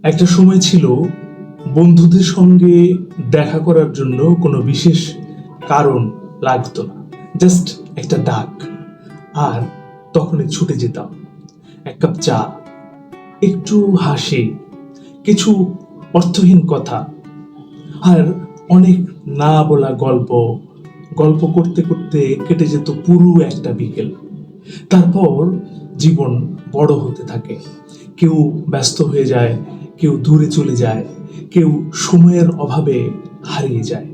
একটা সময় ছিল বন্ধুদের সঙ্গে দেখা করার জন্য কোনো বিশেষ কারণ লাগতো না, জাস্ট একটা ডাক, আর তখনই ছুটে যেতাম। এক কাপ চা, একটু হাসি, কিছু অর্থহীন কথা, আর অনেক না বলা গল্প। গল্প করতে করতে কেটে যেত পুরো একটা বিকেল। তারপর জীবন বড় হতে থাকে, কেউ ব্যস্ত হয়ে যায়, কেউ দূরে চলে যায়, কেউ সময়ের অভাবে হারিয়ে যায়,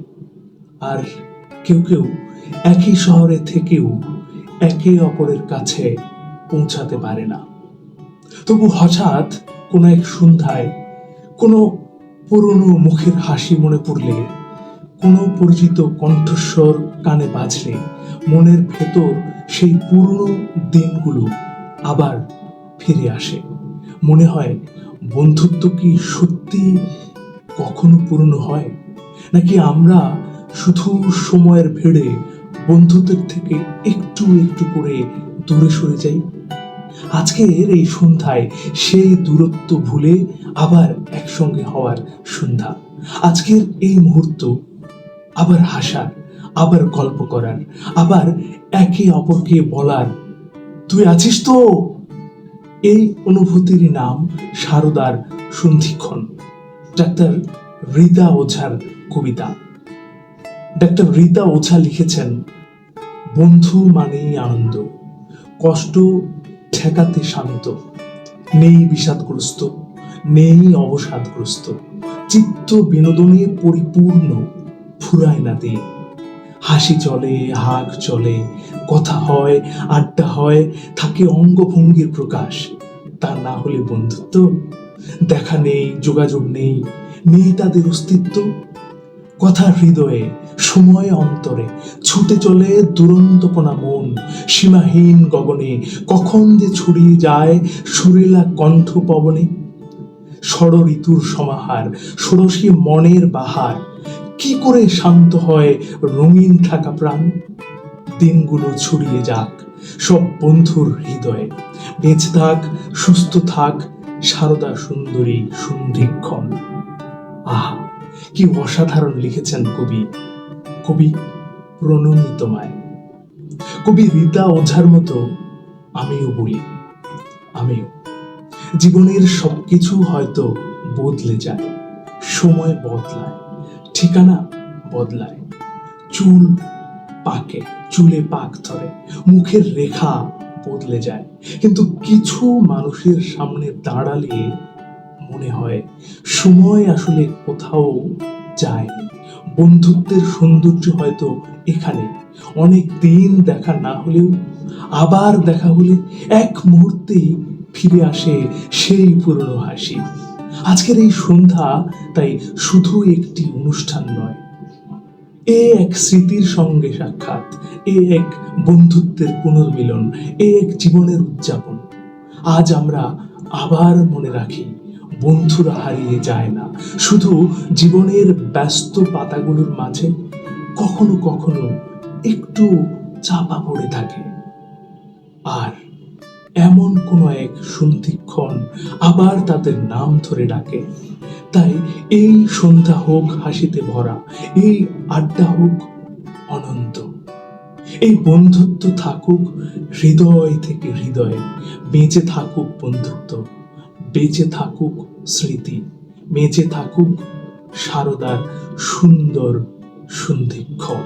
আর কেউ কেউ একই শহরে থেকেও একে অপরের কাছে পৌঁছাতে পারে না। তবু হঠাৎ কোনো এক সন্ধ্যায় কোনো পুরনো মুখের হাসি মনে পড়লে, কোনো পরিচিত কণ্ঠস্বর কানে বাজলে, মনের ভেতর সেই পুরনো দিনগুলো আবার ফিরে আসে। মনে হয়, বন্ধুত্ব কি সত্যি কখনো পুরনো হয়, নাকি আমরা শুধু সময়ের ভিড়ে বন্ধুত্বের থেকে একটু একটু করে দূরে সরে যাই? আজকের এই সন্ধ্যায় সেই দূরত্ব ভুলে আবার একসঙ্গে হওয়ার সন্ধ্যা। আজকের এই মুহূর্ত আবার হাসার, আবার গল্প করার, আবার একে অপরকে বলার, তুই আছিস তো। এই অনুভূতির নাম সারদার সন্ধিক্ষণ। ডাক্তার রীতা ওঝার কবিতা। ডাক্তার রীতা ওঝা লিখেছেন, বন্ধু মানেই আনন্দ, কষ্ট ঠেকাতে শান্ত, নেই বিষাদগ্রস্ত, নেই অবসাদগ্রস্ত, চিত্ত বিনোদনে পরিপূর্ণ, ফুরায় না দিন। হাসি চলে, হাঁক চলে, কথা হয়, আড্ডা হয়, থাকে অঙ্গভঙ্গির প্রকাশ। তা না হলে বন্ধুত্ব? দেখা নেই, যোগাযোগ নেই, নেই তাদের অস্তিত্ব। কথা হৃদয়ে, সময় অন্তরে, ছুটে চলে দুরন্তপনা মন, সীমাহীন গগনে, কখন যে ছড়িয়ে যায় সুরেলা কণ্ঠ পবনে। ষড় ঋতুর সমাহার, ষোড়শী মনের বাহার, কি করে শান্ত হয় রঙিন থাকা প্রাণ? দিনগুলো ছড়িয়ে যাক সব বন্ধুর হৃদয়ে, বেঁচে থাক, সুস্থ থাক সারদা সুন্দরী সন্ধিক্ষণ। আহা, কি অসাধারণ লিখেছেন কবি। কবি প্রণমী তোমায়। কবি রীতা ওঝার মতো আমিও বলি, আমিও। জীবনের সবকিছু হয়তো বদলে যায়, সময় বদলায়, ঠিকানা বদলায়, চুল পাকে, চুলে পাক ধরে, মুখের রেখা বদলে যায়, কিন্তু কিছু মানুষের সামনে দাঁড়ালে মনে হয় সময় আসলে কোথাও যায়নি। বন্ধুত্বের সৌন্দর্য হয়তো এখানে, অনেক দিন দেখা না হলেও আবার দেখা হলে এক মুহূর্তেই ফিরে আসে সেই পুরনো হাসি। আজকের এই সন্ধ্যা তাই শুধু একটি অনুষ্ঠান নয়, এ এক স্মৃতির সঙ্গে সাক্ষাৎ, এ এক বন্ধুত্বের পুনর্মিলন, এ এক জীবনের উদযাপন। আজ আমরা আবার মনে রাখি, বন্ধুরা হারিয়ে যায় না, শুধু জীবনের ব্যস্ত পাতাগুলোর মাঝে কখনো কখনো একটু চাপা পড়ে থাকে। আর এমন কোন এক সন্ধিক্ষণ আবার তাদের নাম ধরে ডাকে। তাই এই সন্ধ্যা হোক হাসিতে ভরা, এই আড্ডা হোক অনন্ত, এই বন্ধুত্ব থাকুক হৃদয় থেকে হৃদয়ে। বেঁচে থাকুক বন্ধুত্ব, বেঁচে থাকুক স্মৃতি, বেঁচে থাকুক সারদার সুন্দর সন্ধিক্ষণ।